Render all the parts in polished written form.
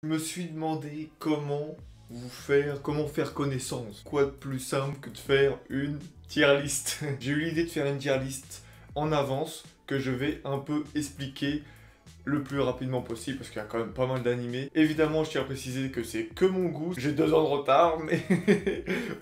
Je me suis demandé comment faire connaissance. Quoi de plus simple que de faire une tier list. J'ai eu l'idée de faire une tier list en avance que je vais un peu expliquer le plus rapidement possible parce qu'il y a quand même pas mal d'animés. Évidemment, je tiens à préciser que c'est que mon goût. J'ai 2 ans de retard, mais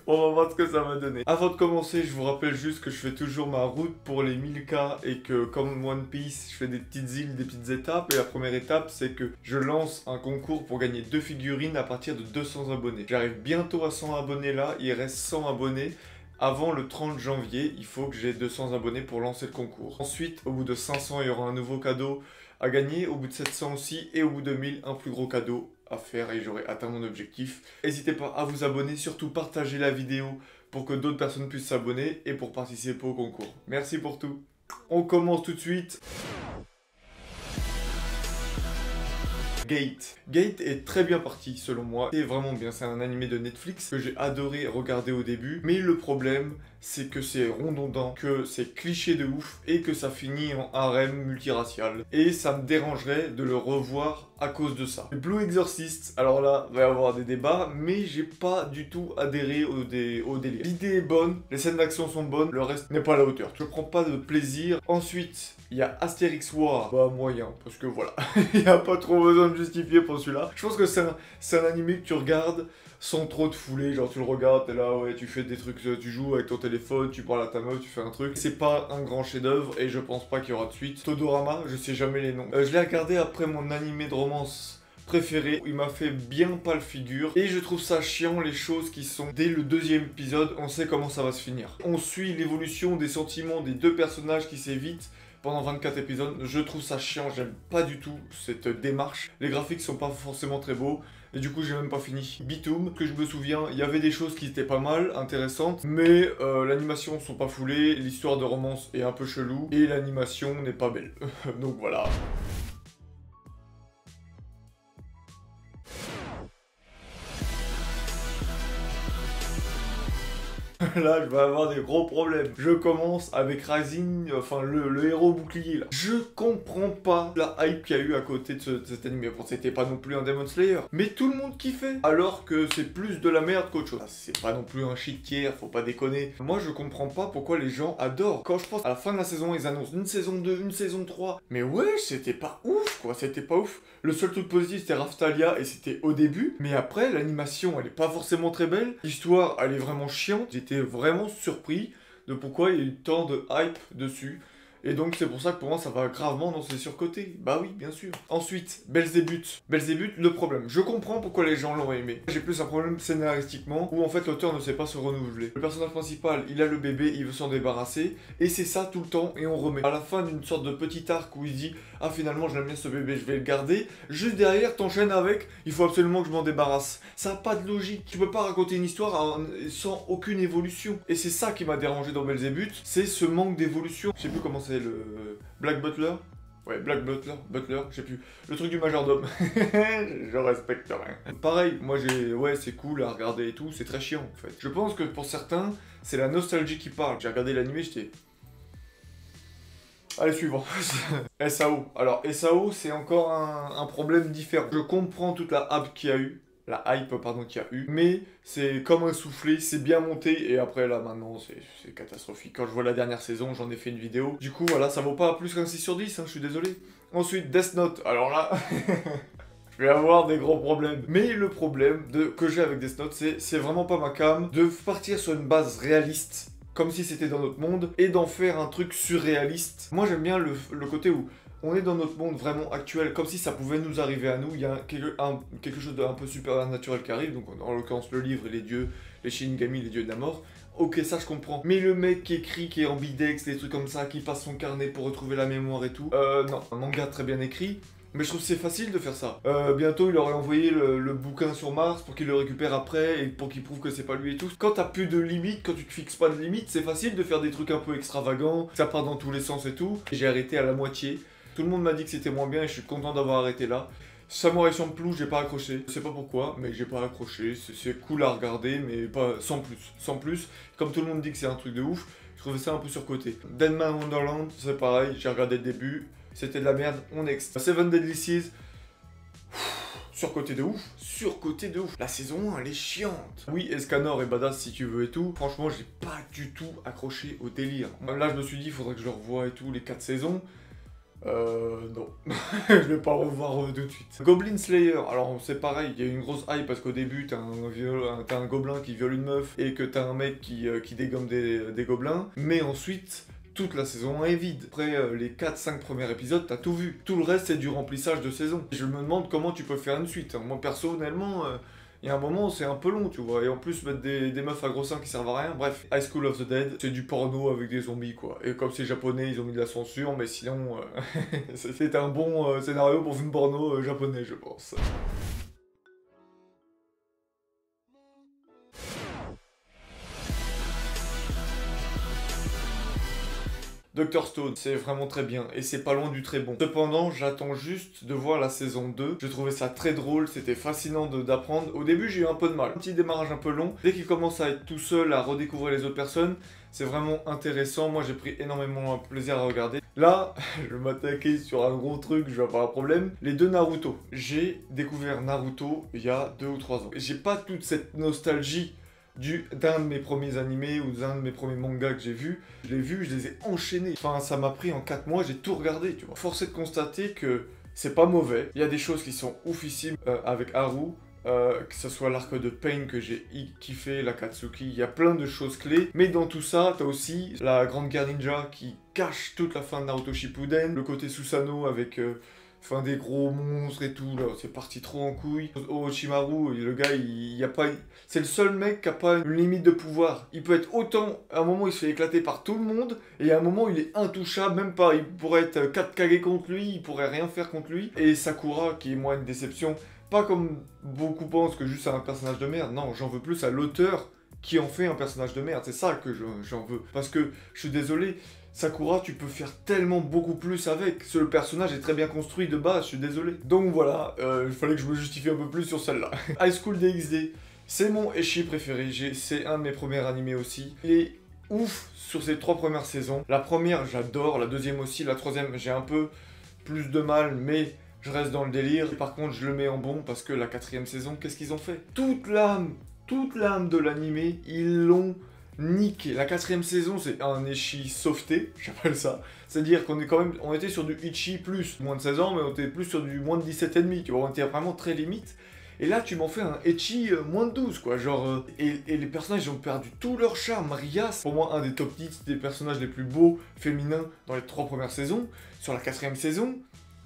on va voir ce que ça va donner. Avant de commencer, je vous rappelle juste que je fais toujours ma route pour les 1000K et que comme One Piece, je fais des petites îles, des petites étapes. Et la première étape, c'est que je lance un concours pour gagner 2 figurines à partir de 200 abonnés. J'arrive bientôt à 100 abonnés là, il reste 100 abonnés. Avant le 30 janvier, il faut que j'ai 200 abonnés pour lancer le concours. Ensuite, au bout de 500, il y aura un nouveau cadeau à gagner, au bout de 700 aussi, et au bout de 1000, un plus gros cadeau à faire et j'aurai atteint mon objectif. N'hésitez pas à vous abonner, surtout partagez la vidéo pour que d'autres personnes puissent s'abonner et pour participer au concours. Merci pour tout. On commence tout de suite. Gate est très bien parti selon moi, c'est vraiment bien, c'est un animé de Netflix que j'ai adoré regarder au début, mais le problème c'est que c'est redondant, que c'est cliché de ouf et que ça finit en harem multiracial. Et ça me dérangerait de le revoir à cause de ça. Blue Exorcist, alors là, il va y avoir des débats, mais j'ai pas du tout adhéré au délire. L'idée est bonne, les scènes d'action sont bonnes, le reste n'est pas à la hauteur. Je prends pas de plaisir. Ensuite, il y a Astérix War, bah moyen, parce que voilà, il n'y a pas trop besoin de justifier pour celui-là. Je pense que c'est un animé que tu regardes sans trop te fouler, genre tu le regardes, t'es là, ouais, tu fais des trucs, tu joues avec ton téléphone, tu parles à ta meuf, tu fais un truc. C'est pas un grand chef-d'œuvre et je pense pas qu'il y aura de suite. Todorama, je sais jamais les noms. Je l'ai regardé après mon animé de romance préféré, il m'a fait bien pas le figure et je trouve ça chiant les choses qui sont dès le 2e épisode, on sait comment ça va se finir. On suit l'évolution des sentiments des 2 personnages qui s'évitent pendant 24 épisodes, je trouve ça chiant, j'aime pas du tout cette démarche. Les graphiques sont pas forcément très beaux, et du coup j'ai même pas fini. Bitoom, que je me souviens, il y avait des choses qui étaient pas mal, intéressantes, mais l'animation sont pas foulées, l'histoire de romance est un peu chelou, et l'animation n'est pas belle. Donc voilà. Là, je vais avoir des gros problèmes. Je commence avec Rising, enfin le héros bouclier là. Je comprends pas la hype qu'il y a eu à côté de cet anime. Bon, c'était pas non plus un Demon Slayer, mais tout le monde kiffait. Alors que c'est plus de la merde qu'autre chose. Ah, c'est pas non plus un shit tier, faut pas déconner. Moi, je comprends pas pourquoi les gens adorent. Quand je pense à la fin de la saison, ils annoncent une saison 2, une saison 3. Mais ouais, c'était pas ouf quoi, c'était pas ouf. Le seul truc positif c'était Raftalia et c'était au début. Mais après, l'animation elle est pas forcément très belle. L'histoire elle est vraiment chiante. J'étais vraiment surpris de pourquoi il y a eu tant de hype dessus. Et donc c'est pour ça que pour moi ça va gravement dans ses surcotés. Bah oui, bien sûr. Ensuite, Belzébuth. Belzébuth, le problème. Je comprends pourquoi les gens l'ont aimé. J'ai plus un problème scénaristiquement où en fait l'auteur ne sait pas se renouveler. Le personnage principal, il a le bébé, il veut s'en débarrasser. Et c'est ça tout le temps et on remet. À la fin d'une sorte de petit arc où il dit « Ah finalement j'aime bien ce bébé, je vais le garder ». Juste derrière, t'enchaînes avec « Il faut absolument que je m'en débarrasse ». Ça n'a pas de logique. Tu peux pas raconter une histoire sans aucune évolution. Et c'est ça qui m'a dérangé dans Belzébuth, c'est ce manque d'évolution. Je sais plus comment c'est le Black Butler. Ouais, Black Butler, je sais plus. Le truc du majordome. Je respecte rien. Pareil, moi ouais, c'est cool à regarder et tout, c'est très chiant en fait. Je pense que pour certains, c'est la nostalgie qui parle. J'ai regardé l'animé, j'étais... Allez, suivant. SAO. Alors, SAO, c'est encore un problème différent. Je comprends toute la hype qu'il y a eu. La hype, pardon, qu'il y a eu. Mais c'est comme un soufflé, c'est bien monté. Et après, là, maintenant, c'est catastrophique. Quand je vois la dernière saison, j'en ai fait une vidéo. Du coup, voilà, ça vaut pas plus qu'un 6 sur 10, hein, je suis désolé. Ensuite, Death Note. Alors là... je vais avoir des gros problèmes. Mais le problème que j'ai avec Death Note, c'est vraiment pas ma came de partir sur une base réaliste, comme si c'était dans notre monde, et d'en faire un truc surréaliste. Moi, j'aime bien le côté où on est dans notre monde vraiment actuel, comme si ça pouvait nous arriver à nous. Il y a quelque chose d'un peu supernaturel qui arrive, donc en l'occurrence le livre et les dieux, les Shinigami, les dieux de la mort. Ok, ça je comprends. Mais le mec qui écrit, qui est ambidex, des trucs comme ça, qui passe son carnet pour retrouver la mémoire et tout, non. Un manga très bien écrit, mais je trouve que c'est facile de faire ça. Bientôt, il aurait envoyé le bouquin sur Mars pour qu'il le récupère après et pour qu'il prouve que c'est pas lui et tout. Quand t'as plus de limites, quand tu te fixes pas de limites, c'est facile de faire des trucs un peu extravagants, ça part dans tous les sens et tout. J'ai arrêté à la moitié. Tout le monde m'a dit que c'était moins bien et je suis content d'avoir arrêté là. Samurai Champloo, j'ai pas accroché. Je sais pas pourquoi, mais j'ai pas accroché. C'est cool à regarder, mais pas sans plus. Sans plus, comme tout le monde dit que c'est un truc de ouf, je trouvais ça un peu surcoté. Deadman Wonderland, c'est pareil, j'ai regardé le début. C'était de la merde, on next. Seven Deadly Sins, surcoté de ouf. La saison 1, elle est chiante. Oui, Escanor est badass si tu veux et tout. Franchement, j'ai pas du tout accroché au délire. Là, je me suis dit, il faudrait que je le revoie et tout, les 4 saisons. Non. Je vais pas revoir tout de suite. Goblin Slayer, alors c'est pareil, il y a une grosse hype parce qu'au début, t'as un gobelin qui viole une meuf et que t'as un mec qui dégomme des gobelins. Mais ensuite, toute la saison 1 est vide. Après les 4-5 premiers épisodes, t'as tout vu. Tout le reste, c'est du remplissage de saison. Je me demande comment tu peux faire une suite. Moi, personnellement, il y a un moment, c'est un peu long, tu vois. Et en plus, mettre des meufs à gros seins qui servent à rien. Bref, High School of the Dead, c'est du porno avec des zombies, quoi. Et comme c'est japonais, ils ont mis de la censure, mais sinon, c'est un bon scénario pour une porno japonais, je pense. Dr Stone, c'est vraiment très bien, et c'est pas loin du très bon. Cependant, j'attends juste de voir la saison 2. Je trouvais ça très drôle, c'était fascinant d'apprendre. Au début, j'ai eu un peu de mal. Un petit démarrage un peu long. Dès qu'il commence à être tout seul, à redécouvrir les autres personnes, c'est vraiment intéressant. Moi, j'ai pris énormément de plaisir à regarder. Là, je vais m'attaquer sur un gros truc, je vais avoir un problème. Les deux Naruto. J'ai découvert Naruto il y a 2 ou 3 ans. J'ai pas toute cette nostalgie d'un de mes premiers animés ou d'un de mes premiers mangas que j'ai vu. Je l'ai vu, je les ai enchaînés. Enfin, ça m'a pris en 4 mois, j'ai tout regardé, tu vois. Force est de constater que c'est pas mauvais. Il y a des choses qui sont oufissimes avec Haru. Que ce soit l'arc de Pain que j'ai kiffé, l'Akatsuki, il y a plein de choses clés. Mais dans tout ça, t'as aussi la Grande Guerre Ninja qui cache toute la fin de Naruto Shippuden. Le côté Susanoo avec... Enfin, des gros monstres et tout, là, c'est parti trop en couille. Orochimaru, le gars, il y a pas... C'est le seul mec qui a pas une limite de pouvoir. Il peut être autant... À un moment, il se fait éclater par tout le monde, et à un moment, il est intouchable, même pas... Il pourrait être 4 Kage contre lui, il pourrait rien faire contre lui. Et Sakura, qui est moi une déception, pas comme beaucoup pensent que juste c'est un personnage de merde, non, j'en veux plus à l'auteur qui en fait un personnage de merde, c'est ça que j'en veux. Parce que, je suis désolé... Sakura, tu peux faire tellement beaucoup plus avec. Le personnage est très bien construit de base, je suis désolé. Donc voilà, il fallait que je me justifie un peu plus sur celle-là. High School DxD, c'est mon ecchi préféré. C'est un de mes premiers animés aussi. Il est ouf sur ces 3 premières saisons. La première, j'adore. La deuxième aussi. La troisième, j'ai un peu plus de mal, mais je reste dans le délire. Et par contre, je le mets en bon parce que la 4e saison, qu'est-ce qu'ils ont fait? Toute l'âme de l'animé, ils l'ont... niqué. La 4e saison, c'est un ecchi softé, j'appelle ça. C'est-à-dire qu'on est quand même, on était sur du ecchi plus moins de 16 ans, mais on était plus sur du moins de 17 et demi, tu vois, on était vraiment très limite. Et là, tu m'en fais un ecchi moins de 12, quoi, genre... et les personnages, ils ont perdu tout leur charme. Rias, pour moi, un des top 10 des personnages les plus beaux féminins dans les 3 premières saisons. Sur la 4e saison...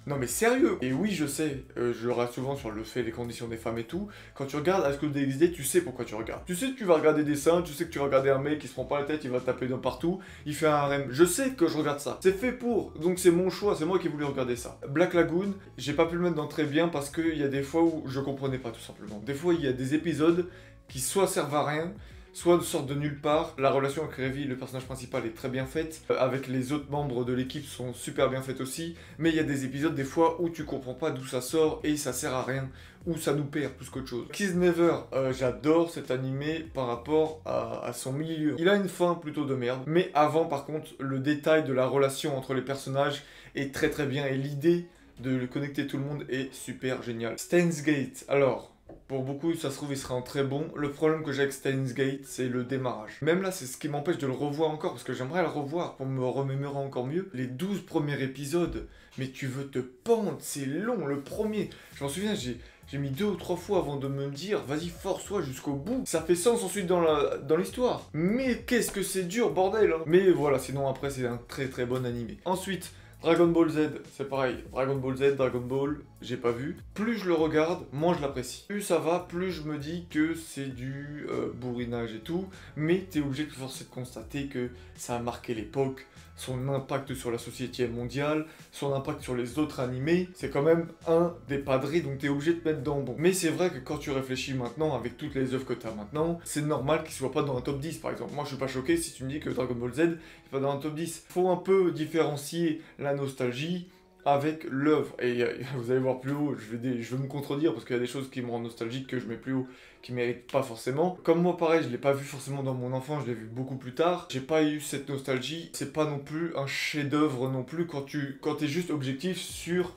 Non mais sérieux. Et oui, je sais, je reste souvent sur le fait, les conditions des femmes et tout. Quand tu regardes High School DxD, tu sais pourquoi tu regardes. Tu sais que tu vas regarder des seins, tu sais que tu vas regarder un mec qui se prend pas la tête, il va taper d'un partout, il fait un harem. Je sais que je regarde ça. C'est fait pour, donc c'est mon choix, c'est moi qui ai voulu regarder ça. Black Lagoon, j'ai pas pu le mettre dans très bien parce qu'il y a des fois où je comprenais pas tout simplement. Des fois, il y a des épisodes qui soit servent à rien, soit sortent de nulle part. La relation avec Revi, le personnage principal, est très bien faite. Avec les autres membres de l'équipe sont super bien faites aussi. Mais il y a des épisodes, des fois, où tu comprends pas d'où ça sort et ça sert à rien. Ou ça nous perd plus qu'autre chose. Kiss Never, j'adore cet animé par rapport à son milieu. Il a une fin plutôt de merde. Mais avant, par contre, le détail de la relation entre les personnages est très très bien. Et l'idée de connecter tout le monde est super géniale. Steins Gate, alors... Pour beaucoup, ça se trouve, il sera en très bon. Le problème que j'ai avec Steins Gate, c'est le démarrage. Même là, c'est ce qui m'empêche de le revoir encore, parce que j'aimerais le revoir pour me remémorer encore mieux. Les 12 premiers épisodes, mais tu veux te pendre, c'est long. Le premier, je m'en souviens, j'ai mis 2 ou 3 fois avant de me dire, vas-y, force-toi jusqu'au bout. Ça fait sens ensuite dans l'histoire. Mais qu'est-ce que c'est dur, bordel, hein. Mais voilà, sinon après, c'est un très très bon animé. Ensuite... Dragon Ball Z, c'est pareil. Dragon Ball Z, Dragon Ball, j'ai pas vu. Plus je le regarde, moins je l'apprécie. Plus ça va, plus je me dis que c'est du bourrinage et tout. Mais t'es obligé de forcer de constater que ça a marqué l'époque, son impact sur la société mondiale, son impact sur les autres animés. C'est quand même un des padrés, donc t'es obligé de te mettre dans le bon. Mais c'est vrai que quand tu réfléchis maintenant, avec toutes les œuvres que t'as maintenant, c'est normal qu'il soit pas dans un top 10 par exemple. Moi je suis pas choqué si tu me dis que Dragon Ball Z est pas dans un top 10. Faut un peu différencier la nostalgie avec l'œuvre. Et vous allez voir plus haut, je vais me contredire parce qu'il y a des choses qui me rendent nostalgique que je mets plus haut, qui méritent pas forcément. Comme moi pareil, je l'ai pas vu forcément dans mon enfance, je l'ai vu beaucoup plus tard. J'ai pas eu cette nostalgie, c'est pas non plus un chef-d'œuvre non plus quand t'es juste objectif sur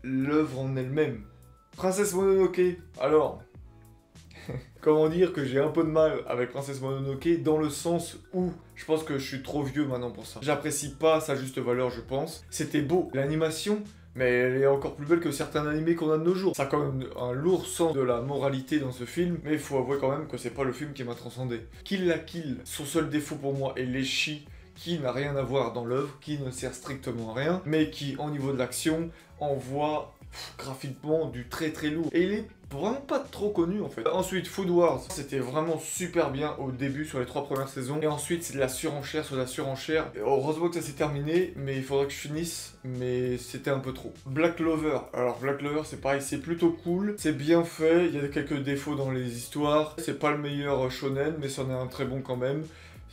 l'œuvre en elle-même. Princesse Mononoke, alors... Comment dire que j'ai un peu de mal avec Princesse Mononoke dans le sens où je pense que je suis trop vieux maintenant pour ça. J'apprécie pas sa juste valeur, je pense. C'était beau, l'animation, mais elle est encore plus belle que certains animés qu'on a de nos jours. Ça a quand même un lourd sens de la moralité dans ce film, mais il faut avouer quand même que c'est pas le film qui m'a transcendé. Kill la Kill, son seul défaut pour moi est l'Eshi, qui n'a rien à voir dans l'œuvre, qui ne sert strictement à rien, mais qui, au niveau de l'action, envoie graphiquement du très très lourd. Et il est vraiment pas trop connu en fait. Ensuite, Food Wars, c'était vraiment super bien au début sur les 3 premières saisons. Et ensuite, c'est de la surenchère sur la surenchère. Et heureusement que ça s'est terminé, mais il faudrait que je finisse. Mais c'était un peu trop. Black Clover. Alors, Black Clover, c'est pareil, c'est plutôt cool. C'est bien fait, il y a quelques défauts dans les histoires. C'est pas le meilleur shonen, mais c'en est un très bon quand même.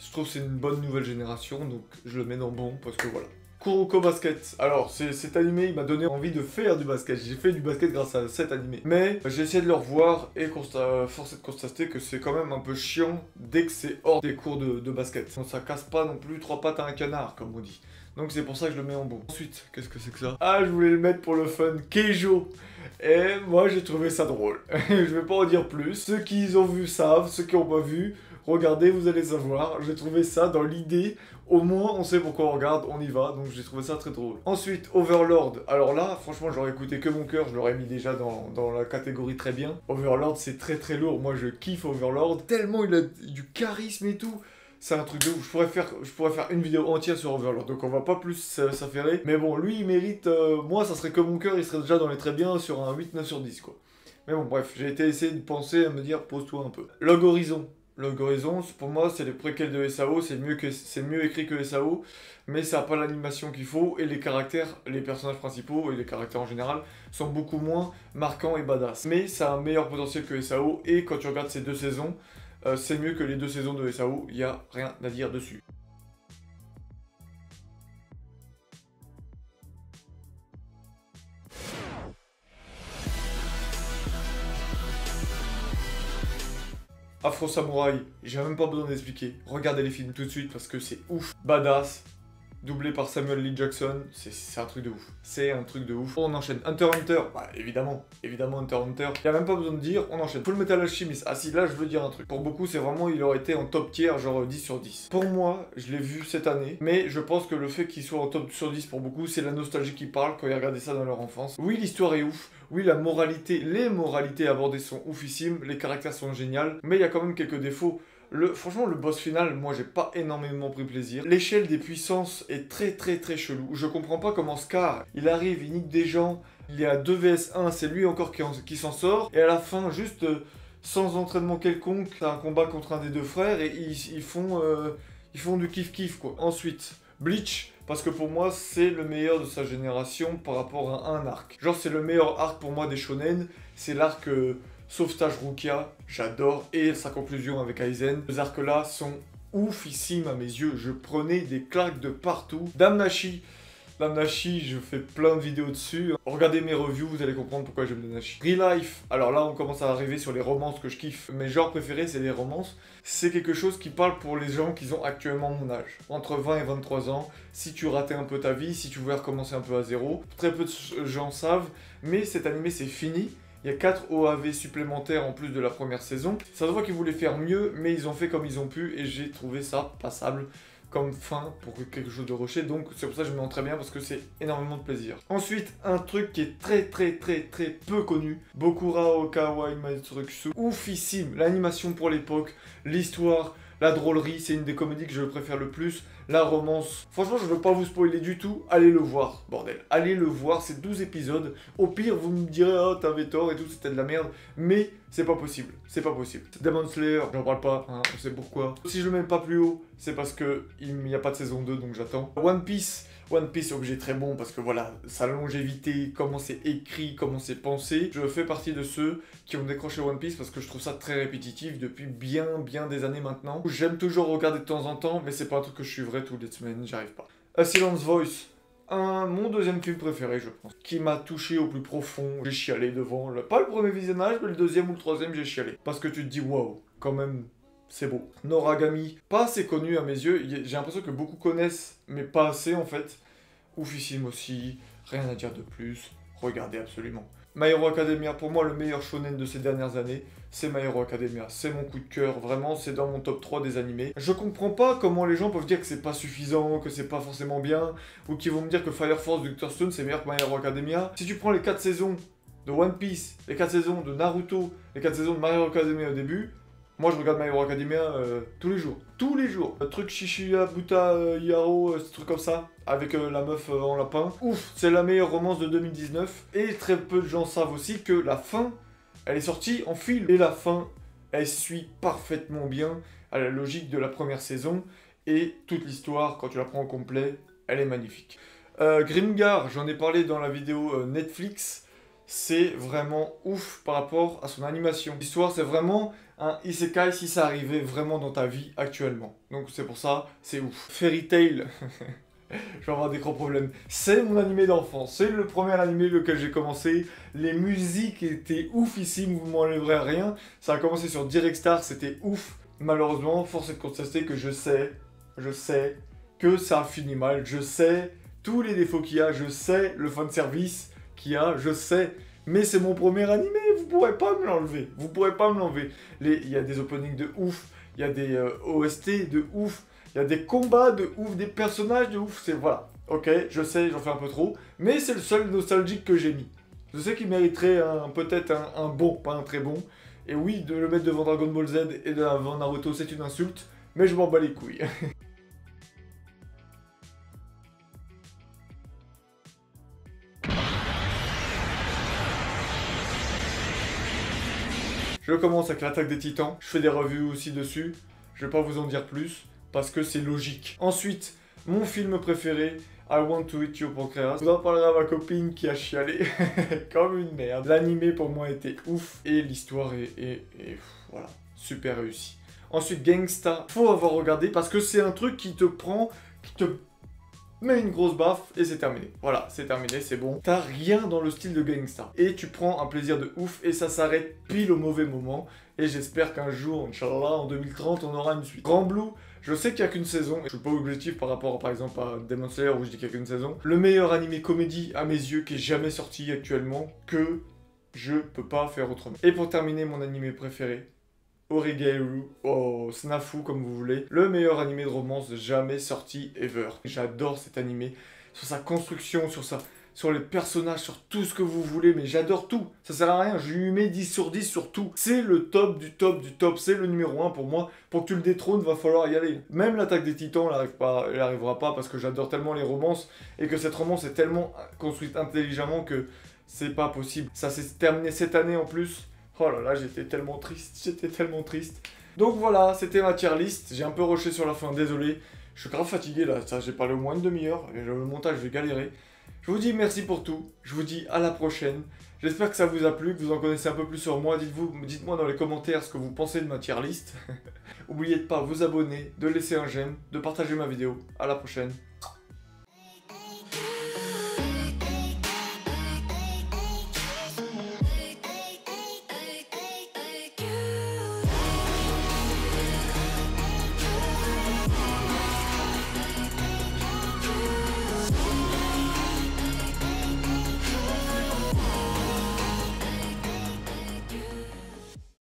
Je trouve que c'est une bonne nouvelle génération, donc je le mets dans bon parce que voilà. Kuroko Basket. Alors, cet animé, il m'a donné envie de faire du basket. J'ai fait du basket grâce à cet animé. Mais j'ai essayé de le revoir et force est de constater que c'est quand même un peu chiant dès que c'est hors des cours de basket. Donc ça casse pas non plus 3 pattes à un canard, comme on dit. Donc c'est pour ça que je le mets en bon. Ensuite, qu'est-ce que c'est que ça? Ah, je voulais le mettre pour le fun. Keijo. Et moi, j'ai trouvé ça drôle. Je vais pas en dire plus. Ceux qui ont vu savent, ceux qui n'ont pas vu... Regardez, vous allez savoir, j'ai trouvé ça dans l'idée, au moins on sait pourquoi on regarde, on y va, donc j'ai trouvé ça très drôle. Ensuite, Overlord, alors là, franchement, j'aurais écouté que mon cœur, je l'aurais mis déjà dans la catégorie très bien. Overlord, c'est très très lourd, moi je kiffe Overlord, tellement il a du charisme et tout. C'est un truc de ouf, je pourrais faire une vidéo entière sur Overlord, donc on va pas plus s'affairer. Mais bon, lui il mérite, moi ça serait que mon cœur, il serait déjà dans les très bien sur un 8-9 sur 10 quoi. Mais bon, bref, j'ai été essayer de penser à me dire, pose-toi un peu. Log Horizon. Log Horizon, pour moi, c'est les préquels de SAO, c'est mieux écrit que SAO, mais ça n'a pas l'animation qu'il faut, et les caractères, les personnages principaux, et les caractères en général, sont beaucoup moins marquants et badass. Mais ça a un meilleur potentiel que SAO, et quand tu regardes ces 2 saisons, c'est mieux que les 2 saisons de SAO, il n'y a rien à dire dessus. Afro Samouraï, j'ai même pas besoin d'expliquer. Regardez les films tout de suite parce que c'est ouf. Badass, doublé par Samuel L. Jackson, c'est un truc de ouf. C'est un truc de ouf. On enchaîne. Hunter x Hunter, bah évidemment Hunter x Hunter. Y a même pas besoin de dire, on enchaîne. Full Metal Alchemist, ah si, là je veux dire un truc. Pour beaucoup, c'est vraiment, il aurait été en top tier, genre 10 sur 10. Pour moi, je l'ai vu cette année, mais je pense que le fait qu'il soit en top sur 10 pour beaucoup, c'est la nostalgie qui parle quand ils regardaient ça dans leur enfance. Oui, l'histoire est ouf. Oui, les moralités abordées sont oufissimes, les caractères sont géniaux, mais il y a quand même quelques défauts. Franchement, le boss final, moi, j'ai pas énormément pris plaisir. L'échelle des puissances est très très très chelou. Je comprends pas comment Scar, il arrive, il nique des gens, il y a 2 vs 1, c'est lui encore qui s'en sort, et à la fin, juste sans entraînement quelconque, t'as un combat contre un des 2 frères, et ils font du kiff-kiff, quoi. Ensuite, Bleach, parce que pour moi, c'est le meilleur de sa génération par rapport à un arc. Genre, c'est le meilleur arc pour moi des shonen, c'est l'arc Sauvetage Rukia, j'adore, et sa conclusion avec Aizen. Les arcs-là sont oufissimes à mes yeux, je prenais des claques de partout. Damnashi, je fais plein de vidéos dessus. Regardez mes reviews, vous allez comprendre pourquoi j'aime Damnashi. Re-Life, alors là on commence à arriver sur les romances que je kiffe. Mes genres préférés c'est les romances. C'est quelque chose qui parle pour les gens qui ont actuellement mon âge. Entre 20 et 23 ans, si tu ratais un peu ta vie, si tu voulais recommencer un peu à zéro. Très peu de gens savent, mais cet animé c'est fini. Il y a 4 OAV supplémentaires en plus de la première saison. Ça se voit qu'ils voulaient faire mieux, mais ils ont fait comme ils ont pu et j'ai trouvé ça passable comme fin pour quelque chose de rushé. Donc c'est pour ça que je me rends très bien parce que c'est énormément de plaisir. Ensuite, un truc qui est très peu connu. Bokura Okawa Imatsutsu. Oufissime. L'animation pour l'époque, l'histoire, la drôlerie, c'est une des comédies que je préfère le plus. La romance, franchement je veux pas vous spoiler du tout, allez le voir, bordel. Allez le voir, c'est 12 épisodes. Au pire vous me direz, oh t'avais tort et tout, c'était de la merde. Mais c'est pas possible, c'est pas possible. Demon Slayer, j'en parle pas, hein, on sait pourquoi. Si je le mets pas plus haut, c'est parce que il n'y a pas de saison 2, donc j'attends. One Piece, objet très bon parce que voilà, sa longévité, comment c'est écrit, comment c'est pensé. Je fais partie de ceux qui ont décroché One Piece parce que je trouve ça très répétitif depuis bien des années maintenant. J'aime toujours regarder de temps en temps, mais c'est pas un truc que je suivrai toutes les semaines, j'arrive pas. A Silence Voice, mon deuxième film préféré je pense, qui m'a touché au plus profond. J'ai chialé devant, pas le premier visionnage, mais le deuxième ou le troisième j'ai chialé. Parce que tu te dis waouh, quand même... c'est beau. Noragami, pas assez connu à mes yeux, j'ai l'impression que beaucoup connaissent, mais pas assez en fait. Oufissime aussi, rien à dire de plus, regardez absolument. My Hero Academia, pour moi, le meilleur shonen de ces dernières années, c'est My Hero Academia. C'est mon coup de cœur, vraiment, c'est dans mon top 3 des animés. Je comprends pas comment les gens peuvent dire que c'est pas suffisant, que c'est pas forcément bien, ou qu'ils vont me dire que Fire Force de Dr. Stone, c'est meilleur que My Hero Academia. Si tu prends les 4 saisons de One Piece, les 4 saisons de Naruto, les 4 saisons de My Hero Academia au début, moi je regarde My Hero Academia tous les jours. Tous les jours. Le truc Shishiya, Buta, Yaro, ce truc comme ça, avec la meuf en lapin. Ouf, c'est la meilleure romance de 2019. Et très peu de gens savent aussi que la fin, elle est sortie en film. Et la fin, elle suit parfaitement bien à la logique de la première saison. Et toute l'histoire, quand tu la prends au complet, elle est magnifique. Grimgar, j'en ai parlé dans la vidéo Netflix. C'est vraiment ouf par rapport à son animation. L'histoire, c'est vraiment un isekai si ça arrivait vraiment dans ta vie actuellement. Donc c'est pour ça, c'est ouf. Fairy Tail, je vais avoir des gros problèmes. C'est mon animé d'enfance, c'est le premier animé lequel j'ai commencé. Les musiques étaient oufissimes, vous m'enlèverez rien. Ça a commencé sur Direct Star, c'était ouf. Malheureusement, force est de constater que je sais que ça a fini mal. Je sais tous les défauts qu'il y a, je sais le fanservice qu'il y a, je sais. Mais c'est mon premier animé, vous pourrez pas me l'enlever. Vous pourrez pas me l'enlever. Il y a des openings de ouf, il y a des OST de ouf, il y a des combats de ouf, des personnages de ouf. C'est voilà. Ok, je sais, j'en fais un peu trop, mais c'est le seul nostalgique que j'ai mis. Je sais qu'il mériterait peut-être un bon, pas un très bon. Et oui, de le mettre devant Dragon Ball Z et devant Naruto, c'est une insulte, mais je m'en bats les couilles. Je commence avec l'Attaque des Titans, je fais des revues aussi dessus, je vais pas vous en dire plus, parce que c'est logique. Ensuite, mon film préféré, I Want to Eat Your Pancreas. Je vous en parlerai à ma copine qui a chialé comme une merde. L'animé pour moi était ouf, et l'histoire est voilà, super réussie. Ensuite, Gangsta, faut avoir regardé, parce que c'est un truc qui te prend, qui te met une grosse baffe et c'est terminé. Voilà, c'est terminé, c'est bon. T'as rien dans le style de Gangsta. Et tu prends un plaisir de ouf et ça s'arrête pile au mauvais moment. Et j'espère qu'un jour, Inch'Allah, en 2030, on aura une suite. Grand Blue, je sais qu'il n'y a qu'une saison. Je suis pas objectif par rapport, par exemple, à Demon Slayer où je dis qu'il n'y a qu'une saison. Le meilleur animé comédie, à mes yeux, qui est jamais sorti actuellement, que je peux pas faire autrement. Et pour terminer, mon animé préféré, Origairu, Snafu comme vous voulez, le meilleur animé de romance jamais sorti ever. J'adore cet animé, sur sa construction, sur les personnages, sur tout ce que vous voulez, mais j'adore tout. Ça sert à rien, je lui mets 10 sur 10 sur tout. C'est le top du top du top, c'est le numéro 1 pour moi. Pour que tu le détrônes, va falloir y aller. Même l'Attaque des Titans, elle arrivera pas parce que j'adore tellement les romances et que cette romance est tellement construite intelligemment que c'est pas possible. Ça s'est terminé cette année en plus. Oh là là, j'étais tellement triste, Donc voilà, c'était ma tier list, j'ai un peu rushé sur la fin, désolé. Je suis grave fatigué là, j'ai parlé au moins une demi-heure, et le montage, je vais galérer. Je vous dis merci pour tout, je vous dis à la prochaine. J'espère que ça vous a plu, que vous en connaissez un peu plus sur moi. Dites-moi dans les commentaires ce que vous pensez de ma tier list. N'oubliez pas de vous abonner, de laisser un j'aime, de partager ma vidéo. À la prochaine.